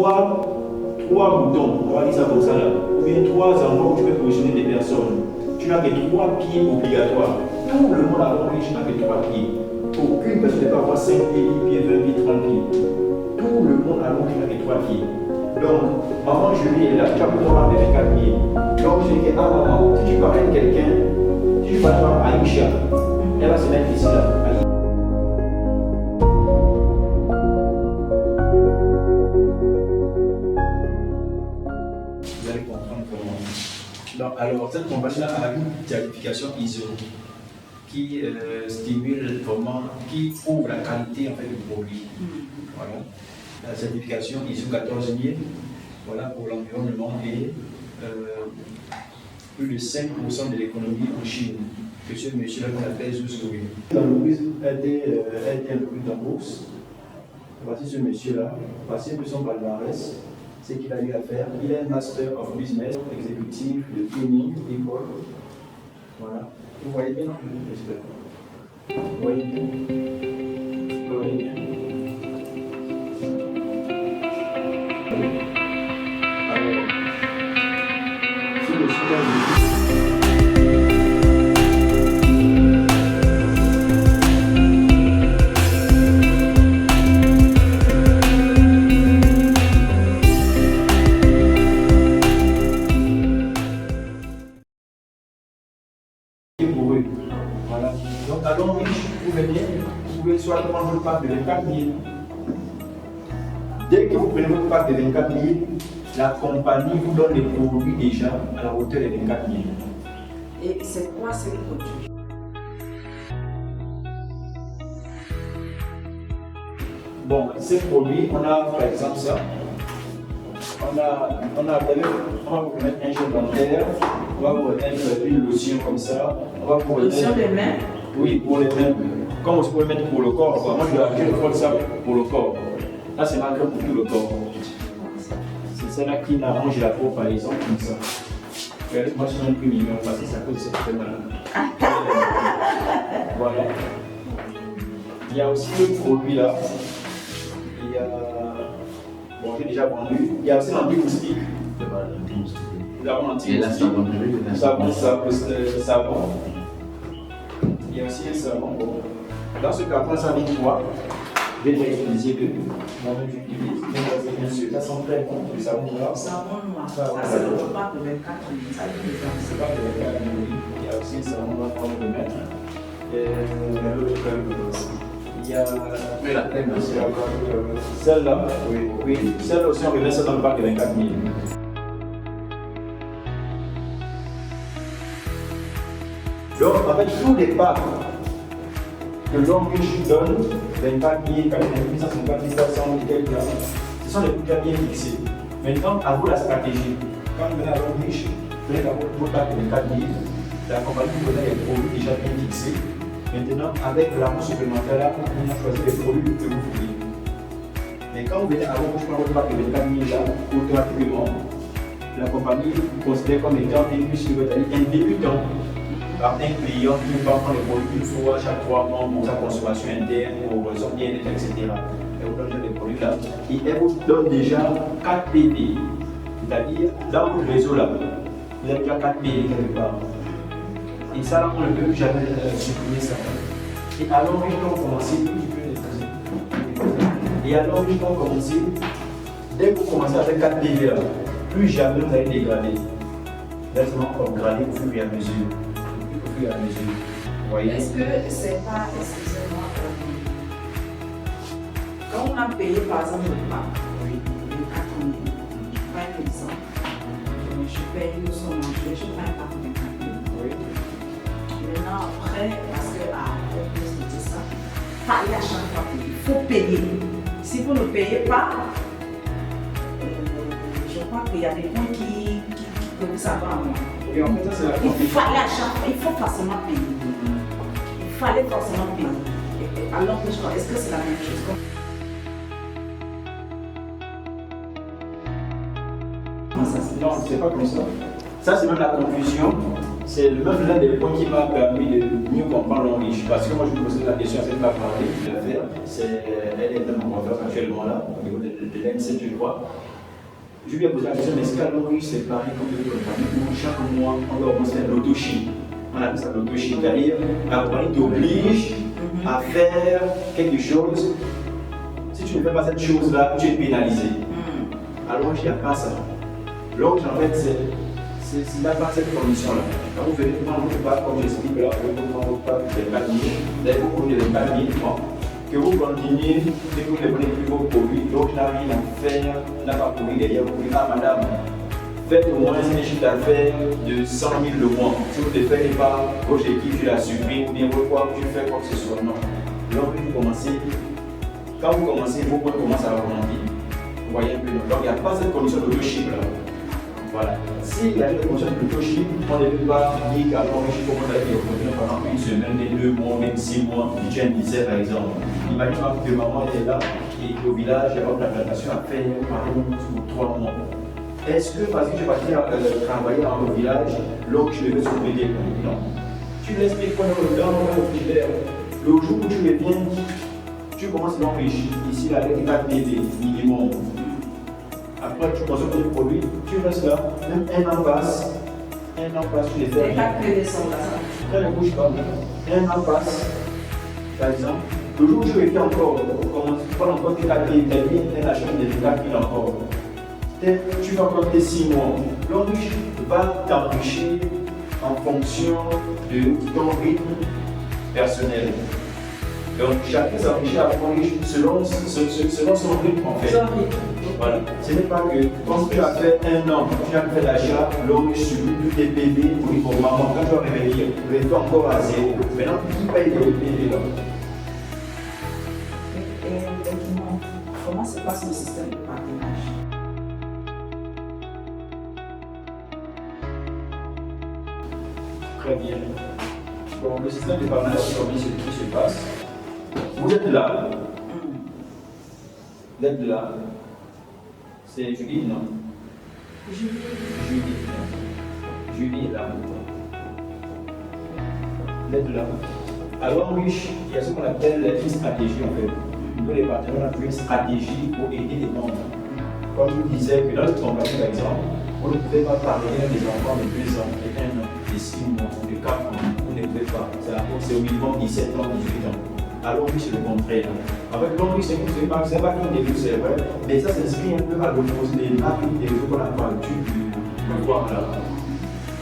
Trois boutons, on va dire ça comme ça là, ou bien trois endroits où tu peux positionner des personnes. Tu n'as que trois pieds obligatoires. Tout le monde à Long Beach n'a que trois pieds. Aucune personne ne peut avoir 5 pieds, 10 pieds, 20 pieds, 30 pieds. Tout le monde à Long Beach n'a que trois pieds. Donc, maman Julie est là, tu as besoin de 24 pieds. Donc, je dis que, ah maman, si tu parles de quelqu'un, si tu parles à Aïcha, elle va se mettre ici là. Vous allez comprendre comment. Donc, alors, cette compagnie-là a une certification ISO qui stimule vraiment, qui prouve la qualité en fait, du produit. Voilà. La certification ISO 14000, voilà, pour l'environnement et plus de 5% de l'économie en Chine. Que ce monsieur-là qu'on appelle Zouzoué. L'entreprise a été introduite en bourse. Voici ce monsieur-là, voici un peu son palmarès. Ce qu'il a eu à faire. Il est Master of Business, exécutif de training, école. Voilà. Vous voyez bien, non? J'espère. Vous voyez bien. Vous voyez bien. Alors, c'est le super pour eux. Voilà. Donc, à Long Beach, vous venez, vous pouvez soit prendre votre pack de 24 000. Dès que vous prenez votre pack de 24 000, la compagnie vous donne les produits déjà à la hauteur de 24 000. Et c'est quoi ces produits? Bon, ces produits, on a par exemple ça. On va vous mettre un gel dentaire, on va vous mettre une lotion comme ça. On va vous mettre Lotion des mains? Oui, pour les mains. Comme vous pouvez mettre pour le corps. Quoi. Moi, je vais ça pour le corps. Là, c'est marqué pour tout le corps. C'est celle-là qui arrange la peau, par exemple, comme ça. Regardez, moi, je suis un peu mignon parce que ça cause cette crème-là. Voilà. Il y a aussi le produit là. Il y a. Bon, j'ai déjà vendu. Il y a aussi l'anti-moustique. Nous avons l'anti-moustique. Savon. Il y a aussi un savon. Dans ce carton, ça dit 3. Je vais déjà utiliser deux. Moi-même, j'utilise. Bien sûr, ça sent très bon. Le savon noir. Savon noir. Ça, c'est le repas de 24 000. Ça, c'est pas de 24 000. Il y a aussi un savon noir qu'on peut mettre. Il y a celle-là, oui. Celle-là aussi, on remet ça dans le pack de 24 000. Donc, en fait, tous les packs que Long Beach donne, 24 000, 40 000, 150 000, 400 000, quelques là, ce sont des prix bien fixés. Maintenant, à vous la stratégie. Quand vous venez à Long Beach, vous venez d'avoir votre pack de 24 000, la compagnie vous donne les produits déjà bien fixés. Maintenant, avec l'argent supplémentaire, là, on a choisi les produits que vous voulez. Mais quand vous venez à Long Beach, vous prenez votre pack de 24 000 là, automatiquement, la compagnie vous considère comme étant un débutant. Par un client qui va prendre les produits une fois chaque 3 mois pour sa consommation interne, pour son bien-être, etc. Elle vous donne des produits là. Et elle vous donne déjà 4 PD. C'est-à-dire, dans votre réseau là, vous avez déjà 4 PD quelque part. Et ça, là, on ne peut jamais supprimer ça. Et alors, quand on commence, dès que vous commencez avec 4 PD là, plus jamais vous allez dégrader. Vous allez seulement upgrader au fur et à mesure. À mesure. Est-ce que c'est pas, excusez-moi, quand on a payé par exemple le pack, le 4 000, par exemple, je paye une somme mensuelle, je prends un pack de 4 000. Oui. Maintenant, après, parce que, on dit ça, payer à chaque fois, il faut payer. Si vous ne payez pas, je crois qu'il y a des points qui peuvent savoir à moi. Et en fait, ça, c'est la il fallait à chaque fois, il faut forcément payer. Il fallait forcément payer. Alors, est-ce que c'est la même chose? Non, c'est pas comme ça. Ça, c'est même la confusion. C'est même l'un des points qui m'a permis de mieux comprendre Long Beach. Parce que moi, je me posais la question à cette femme de le faire. Elle est dans mon conférence actuellement là, au niveau de l'M7, je crois. Je lui ai posé la question, mais est-ce qu'à l'origine c'est pareil comme de l'autre famille? Chaque mois, on doit commencer l'auto-chip. On appelle ça l'auto-chip, c'est-à-dire la compagnie t'oblige à faire quelque chose. Si tu ne fais pas cette chose-là, tu es pénalisé. Alors, il n'y a pas ça. L'autre, en fait, c'est n'a pas cette condition-là. Quand vous venez prendre votre pack, comme j'explique là, vous prendre votre pack des 4 000, d'ailleurs, vous prenez les 4 000 francs, que vous continuez, et que vous ne prenez plus vos produits, l'autre n'a rien à faire, n'a pas produit derrière, vous pouvez, ah madame, faites au moins un chiffre d'affaires de 100 000 le mois. Si vous ne faites pas vos objectifs, tu la supprimes, ou bien quoi, tu fais quoi que ce soit. Non. Donc, quand vous commencez, vos points commencent à augmenter. Vous voyez un peu. Donc, il n'y a pas cette condition d'auto-chiffre là. Voilà. S'il y a une condition d'auto-chiffre, on ne peut pas dire qu'avant, je commence à être au pendant une semaine, 2 mois, même 6 mois, du tiens 17 par exemple. Imaginez que maman était là et au village, il y a la plantation à faire par exemple pour 3 mois. Est-ce que parce que tu vas travailler dans le village, l'autre tu devais sauver des points? Non. Tu laisses tes points dans le filaire. Le jour où tu reviens, tu commences à l'enrichir. Ici, là, avec 4 bébés minimum. Après, tu consommes tes produits, tu restes là, même un an passe, tu les fais. Les 4 bébés sont là. Tu ne bouges pas. Un an passe, par exemple. Le jour où tu reviens encore, pendant encore tes 4 bébés, tu as la chambre de 4 000 encore. Tu vas compter 6 mois. L'enrichir va t'enrichir en fonction de ton rythme personnel. Donc chacun s'enrichit à selon son rythme en fait. Voilà. Ce n'est pas que quand tu as fait 1 an, tu as fait l'achat, l'homme subit tous tes bébés pour maman. Quand tu vas revenir, tu es encore à 0. Maintenant, qui paye les bébés là? Comment se passe le système de partenariat? Très bien. Bon, le système de partenariat, comment il se passe? Vous êtes là. Vous êtes là. C'est Julie, non? Julie est là. Vous êtes là. Alors, oui, il y a ce qu'on appelle une stratégie en fait. Nous, les partenaires, on a une stratégie pour aider les membres. Comme je vous disais que dans notre compagnie, par exemple, on ne pouvait pas parler des enfants de 2 ans, de 1 an, de 6 mois, de 4 ans. On ne pouvait pas. C'est au minimum 17 ans, 18 ans. Alors oui, c'est le contraire. En fait, l'envie, c'est pas qu'une début, c'est vrai, mais ça s'inscrit un peu à l'opposé des marques des réseaux qu'on a pas l'habitude de voir là.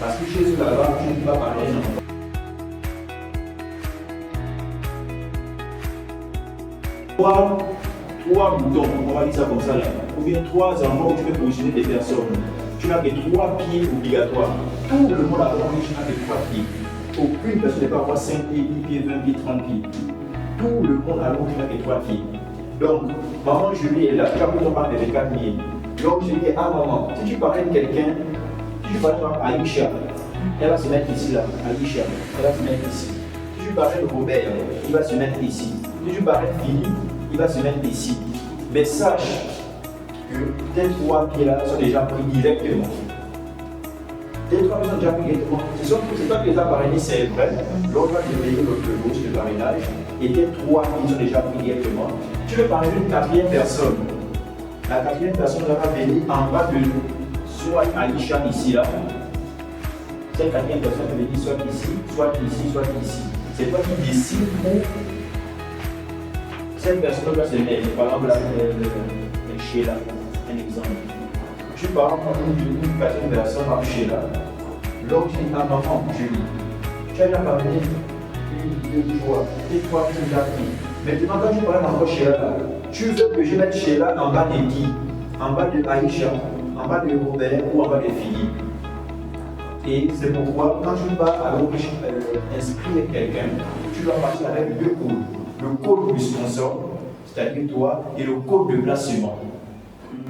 Parce que chez eux là-bas, tu ne peux pas parler. Trois boutons, on va dire ça comme ça là, ou bien 3 endroits où tu peux positionner des personnes. Tu n'as que 3 pieds obligatoires. Tout le monde a l'envie, tu n'as que 3 pieds. Aucune personne ne peut avoir 5 pieds, 10 pieds, 20 pieds, 30 pieds. Tout le monde a l'envie, tu n'as que 3 pieds. Donc, maman Julie est là, tu as pris ton parc de 4 pieds. Donc, je dis, ah maman, si tu parlais de quelqu'un, si tu parlais de Aïcha, elle va se mettre ici là, Aïcha, elle va se mettre ici. Si tu parlais de Robert, il va se mettre ici. Si tu parlais de Philippe, il va se mettre ici. Mais sache que tes 3 pieds-là sont déjà pris directement. Tes 3 pieds sont déjà pris directement. C'est pas que les appareils, c'est vrai. L'autre va te payer l'autre gauche de parrainage. Et tes 3 pieds sont déjà pris directement. Tu veux parler d'une 4e personne. La 4e personne va venir en bas de soit Aïcha ici là. Cette 4e personne va venir soit ici, soit ici, soit ici. C'est toi qui décides où cette personne va se mettre. Par exemple, là, Sheila, un exemple. Tu parles d'une 4e personne par Sheila. L'autre dit à maman, Julie. Tu as déjà parlé 1, 2 fois, tes 3 qui sont pris. Maintenant, quand tu parles encore Sheila, tu veux que je mette Sheila en bas de qui? En bas de Aïcha, en bas de Robert ou en bas de Philippe. Et c'est pourquoi, quand tu vas à inscrire quelqu'un, tu dois partir avec 2 codes. Le code du sponsor, c'est-à-dire toi, et le code de placement.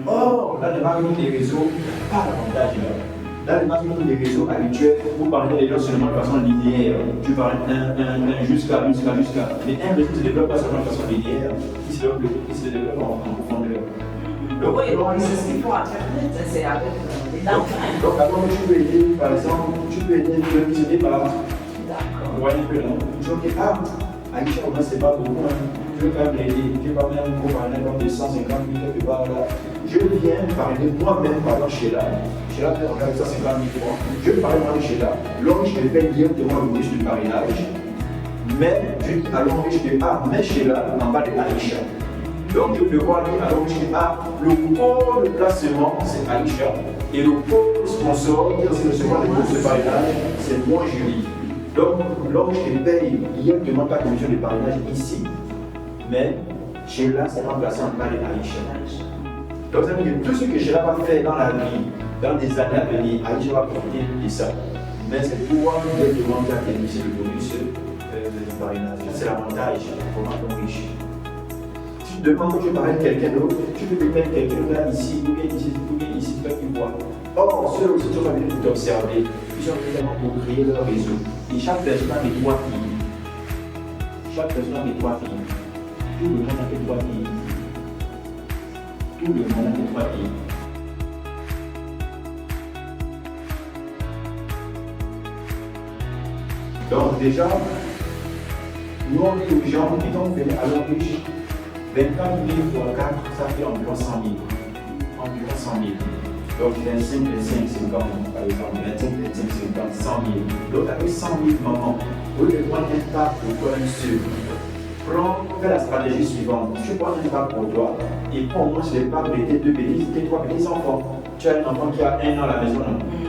Or, dans le marketing des réseaux, pas l'avantage là. Dans le marketing des réseaux habituels, vous parlez des gens seulement de façon linéaire. Tu parles un jusqu'à. Mais un réseau ne se développe pas seulement de façon linéaire, il se développe en profondeur. Donc, oui, c'est ce qu'il faut Internet, c'est avec les dames. Donc, avant, tu peux aider, par exemple, tu peux aider le qui se démarre. D'accord. Vous voyez que non. Tu dis, ah, Aïcha, au moins, c'est pas beaucoup. Tu veux quand même l'aider. Tu vas même pour parler comme de 150 000 quelque part là. je viens parler moi-même, par exemple, Sheila. Sheila peut regarder 150 000 francs. Je vais parler moi de Sheila. L'homme riche me paye directement le bonus du parrainage. Mais je dis à l'homme riche que mais Sheila en bas de Aïcha. Donc je peux voir dire à l'homme riche que le pôle placement c'est Aïcha. Et le pôle sponsor, qui est recevoir le bonus de parrainage, c'est moi, Julie. Donc l'homme riche me paye directement la commission de parrainage ici. Mais Sheila s'est remplacée en bas de Aïcha. Donc ça veut dire que tout ce que Sheila va faire dans la vie, dans des années à venir, Aïcha va profiter de ça. Mais c'est pouvoir directement faire bénéficier le bonus de parrainage. C'est l'avantage pour un riche. Si tu demandes que tu parraines quelqu'un d'autre, tu peux te mettre quelqu'un là ici, ou bien ici, toi qui vois. Or, ceux aussi, tu vas venir t'observer. Ils sont évidemment pour créer leur réseau. Et chaque personne a des 3 filles. Chaque personne a des 3 filles. Tout le monde a des 3 filles. Tout le monde a des 3 filles. Donc déjà, nous on dit aux gens qui sont venus à leur riche, 24 000 fois 4, ça fait environ 100 000. Environ 100 000. Donc 25, 25, 50, par exemple, 25, 25, 50, 100 000. Donc avec 100 000 mamans, au lieu de prendre un pas pour toi un seul, fais la stratégie suivante. Tu prends un pas pour toi et pour moi, je ne vais pas prêter 2 petits, 3 petits enfants. Tu as un enfant qui a 1 an à la maison,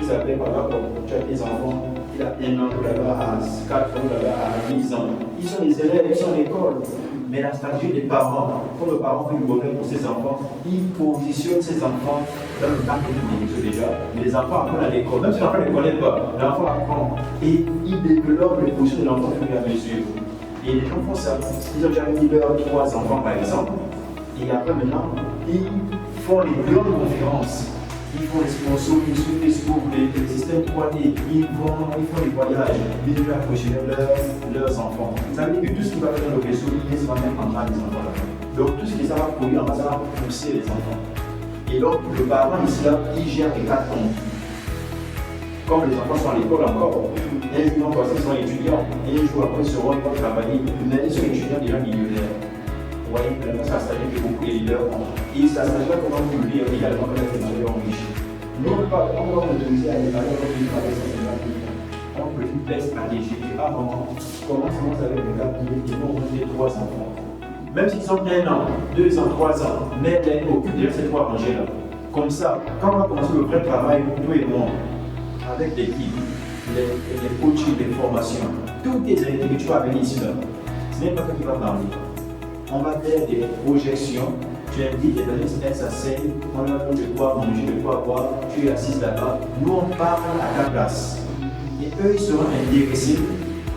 ça s'appelle par rapport. Tu as des enfants. Il a 1 an, là-bas à 4 ans, là-bas à 10 ans. Ils sont des élèves, ils sont à l'école. Mais la stratégie des parents, quand le parent fait le bonheur pour ses enfants, il positionne ses enfants dans le marketing déjà. Mais les enfants apprennent à l'école. Même si l'enfant ne connaît pas, l'enfant apprend. Et il développe les positions de l'enfant au fur et à mesure. Et les gens font ça. Ils ont déjà mis leurs 3 enfants par exemple. Et après maintenant, ils font les grandes conférences. Ils font les sponsors, ils suivent Facebook, les systèmes 3D, ils font les voyages, ils veulent approcher leurs enfants. Ça veut dire que tout ce qui va faire dans le réseau, ils vont mettre en bas des enfants là-bas. Donc tout ce qui ça va produire en bas, ça va pousser les enfants. Et donc le parent ici là, il gère les 4 comptes. Comme les enfants sont à l'école encore, un jour parce qu'ils sont étudiants, et un jour après ils seront travailler, mais ils sont étudiants déjà millionnaires. Vous voyez, ça s'agit que beaucoup de leaders ont. Et ça s'agit comment vous le dire également avec les gens riches. Nous, on va autoriser à l'évaluer notre vie avec ces gens. On peut faire des stratégies. Avant, commence avec les gars qui vont monter 3 enfants. Même s'ils ont 1 an, 2 ans, 3 ans, mais ils occupent déjà ces 3 rangées-là. Comme ça, quand on va commencer le vrai travail, toi et moi, avec l'équipe, les coachings, les formations, toutes les activités que tu vas venir ici, là, ce n'est pas toi qui vas parler. On va faire des projections. Tu invites les personnes, elles s'asseyent, on leur donne de quoi manger, de quoi boire, tu es assise là-bas. Nous, on parle à ta place. Et eux, ils seront intéressés.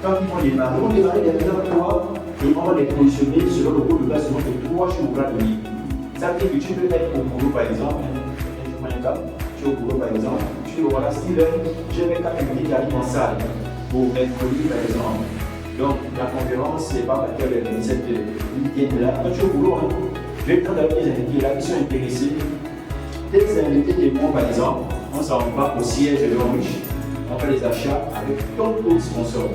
Quand ils vont démarrer, ils vont démarrer derrière toi et on va les positionner selon le cours de placement que toi, tu voudras donner. Ça veut dire que tu peux être au boulot, par exemple, tu es au boulot, par exemple, tu dis voilà, Steven, je vais 4 minutes qui arrivent en salle pour mercredi, par exemple. Donc, la conférence, c'est pas parce qu'elle est cette week-end-là. Quand tu es au boulot, je vais prendre des invités là qui sont intéressés. Des invités de moi, par exemple, on s'en va au siège de l'homme riche. On fait les achats avec ton autre sponsor.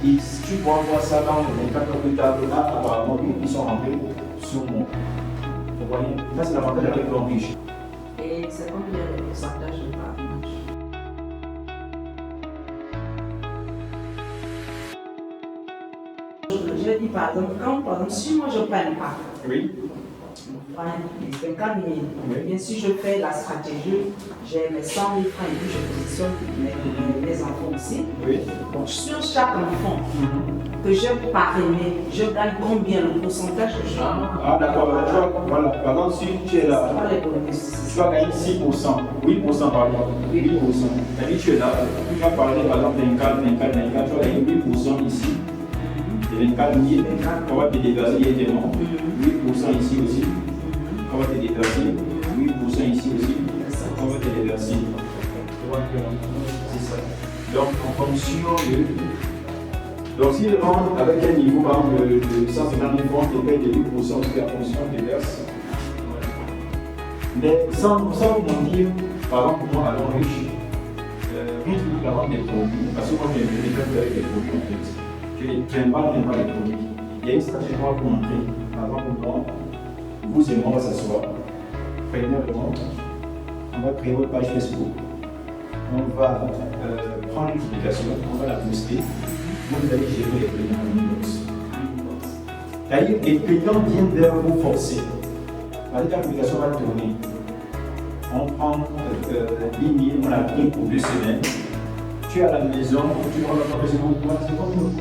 Et tu pourras voir ça dans 24 heures plus tard, là, apparemment, ils sont rentrés sur moi. Vous voyez, ça c'est l'avantage avec l'homme riche. Et c'est combien le pourcentage de parrainage? Je dis par exemple, si moi je ne prenne pas, oui. les 24 000, oui. Bien sûr je fais la stratégie, j'ai mes 100 000 francs et puis je positionne mes enfants aussi. Oui. Donc sur chaque enfant que j'ai parrainé, je gagne combien le pourcentage que je gagne? Ah d'accord, voilà. Par exemple, si tu es là, tu vas gagner 6%, 8% pardon, 8%. C'est-à-dire tu es là, tu vas parler par exemple 24, tu vas gagner 8% ici. 24 000, on va te déplacer directement, 8% ici aussi, on va te déplacer, 8% ici aussi, on va te déplacer. C'est ça. Donc en fonction de. Donc s'il rentre avec un niveau par exemple de 150 000 francs, tu payes de 8% jusqu'à fonction de verse. Mais sans mentir, par exemple pour moi, à l'homme riche, rien que la vente des produits, parce que moi j'ai des avec des produits en fait. Je n'aime pas les produits. Il y a une stratégie pour montrer. Par exemple, moi, vous et moi, on va s'asseoir. prenez le montre, on va créer votre page Facebook. On va prendre une publication, on va la poster. Vous allez gérer les clients en inbox. C'est-à-dire que les clients viennent vers vous forcer. La publication va tourner. On prend 10 000, on la pris pour 2 semaines. Tu es à la maison, tu prends la profession,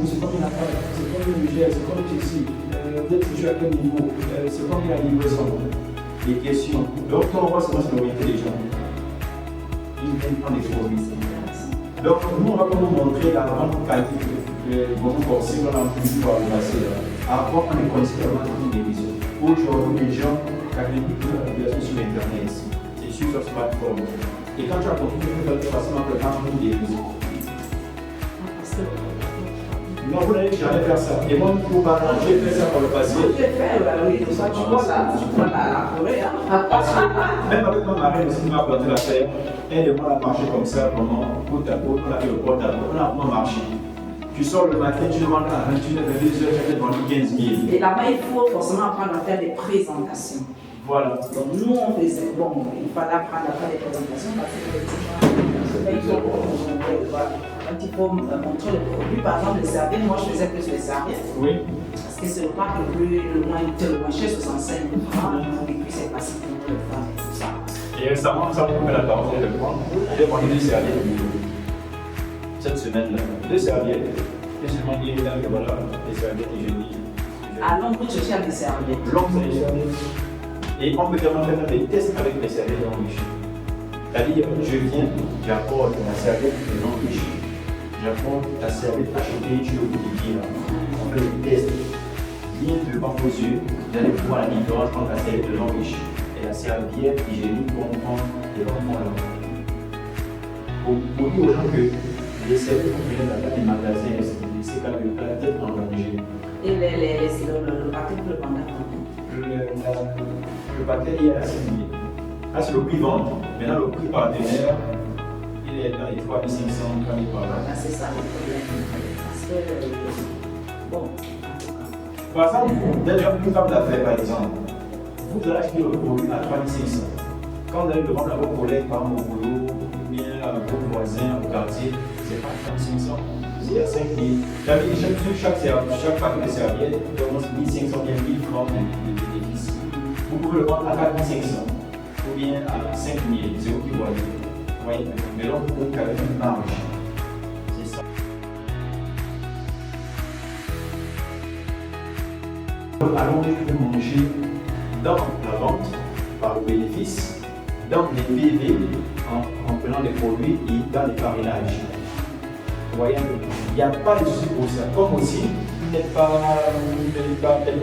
c'est comme une affaire, c'est comme une budget, c'est comme ceci. Vous êtes situé à quel niveau, c'est comme la livraison. Les questions. Donc, on voit comment c'est l'orienté des gens. Ils viennent prendre des produits. Donc, nous, on va vous montrer la grande qualité de votre forcé qu'on a pu voir le passé. Avant, on est considéré comme une télévision. Aujourd'hui, les gens, quand ils écoutent la population sur Internet, c'est sur leur smartphone. Et quand tu as compris, tu peux faire facilement que dans une télévision. Non, vous n'allez jamais faire ça. Et moi, pour ma part, j'ai fait ça par le passé. J'ai fait, oui, tout ça, tu vois la forêt. Même avec ma marraine aussi, qui m'a planté l'affaire, elle et moi, on a marché comme ça, vraiment, côte à côte, on a fait le porte à côte, on a vraiment marché. Tu sors le matin, tu demandes à 21h, 22h, tu as vendu 15 000. Et là-bas, il faut forcément apprendre à faire des présentations. Voilà. Donc, nous, on faisait, bon, il fallait apprendre à faire des présentations parce que quand il faut montrer le produit, par exemple, les serviettes, moi je faisais plus les serviettes. Oui. Parce que c'est le pack le moins cher, 65 francs, et puis c'est facile pour les femmes et tout ça. Et récemment, ça vous fait la parole de prendre. J'ai vendu 2 serviettes cette semaine-là. 2 serviettes. Et seulement dit, là, que voilà, les serviettes hygiéniques. À Londres, je cherche des serviettes. Londres, c'est les serviettes. Et on peut également faire des tests avec les serviettes non riches. C'est-à-dire, je viens, j'apporte la serviette non riche. J'apporte la serviette achetée, tu le goûtes là. On fait le test. Bien devant vos yeux, vous allez pouvoir la différence entre la serviette non riche et la serviette hygiénique qu'on prend et qu'on prend là. Pour dire aux gens que les serviettes qu'on prenait dans les magasins, c'est quand même la tête enrangée. Et le paquet pour le pendant le paquet il est à 6 000. Là, c'est le prix vente. Maintenant, le prix partenaire, il est dans les 3 500 quand il parle. Ah, c'est ça le problème. Parce que, bon. Par exemple, d'ailleurs, une femme d'affaires, par exemple, vous allez acheter le produit à 3 500. Quand vous allez le vendre à vos collègues, par exemple, au boulot, ou bien à vos voisins, au quartier, c'est pas 3 500. C'est à 5 000. Chaque paquet de serviettes commence 1 500 bien 1 000 francs de bénéfices. Vous pouvez le vendre à 4 500 ou bien à 5 000, c'est vous qui voyez. Mais là, vous pouvez quand même une marge. C'est ça. Allons manger dans la vente par le bénéfice, dans les PV en prenant des produits et dans les parrainages. Vous voyez, il n'y a pas de souci pour ça. Comme aussi, vous n'êtes pas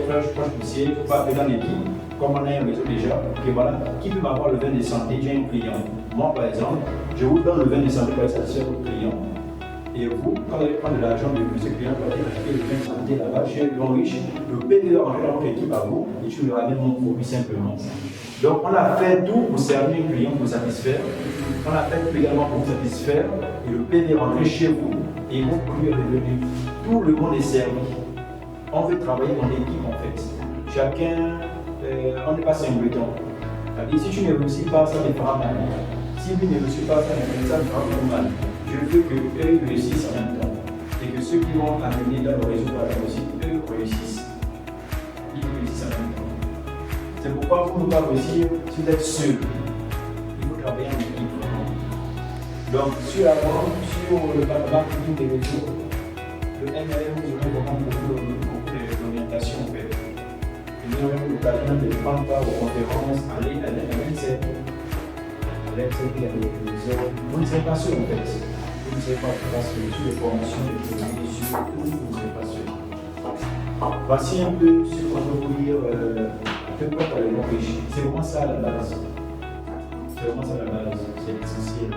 proche poussière, il ne faut pas appeler dans les billes, comme on a un réseau déjà, que voilà, qui peut m'avoir le vin de santé, j'ai un client. Moi, par exemple, je vous donne le vin de santé pour satisfaire votre client. Et vous, quand vous allez prendre de l'argent de ce client, vous allez acheter le vin de santé là-bas, chez le bon riche, le PV va rentrer dans votre équipe à vous, et tu lui ramènes mon produit simplement. Donc, on a fait tout pour servir un client, pour satisfaire. On a fait tout également pour vous satisfaire, et le PV est rentré chez vous, et vos produits est revenu. Tout le monde est servi. On veut travailler en équipe en fait. Chacun, on n'est pas singleton. Si tu ne réussis pas, ça ne fera mal. Si lui ne réussit pas, ça ne fera mal. Je veux qu'eux réussissent en même temps. Et que ceux qui vont amener dans le résultat aussi, eux réussissent. Ils réussissent en même temps. C'est pourquoi vous ne pouvez pas réussir si vous êtes seul. Il faut travailler en équipe. Donc, sur la vente, sur le marketing des réseaux, le MLM, vous aurez vraiment beaucoup d'orientation en fait. Vous aurez l'occasion de prendre part aux conférences, aller à l'INSEP. À l'INSEP, il y a des réseaux. Vous ne serez pas seul en fait. Vous ne serez pas parce que sur les formations, les produits, sur tout, vous ne serez pas seul. Voici un peu ce qu'on peut vous dire à peu près par le nom riche. C'est vraiment ça à la base. C'est vraiment ça à la base. C'est l'essentiel.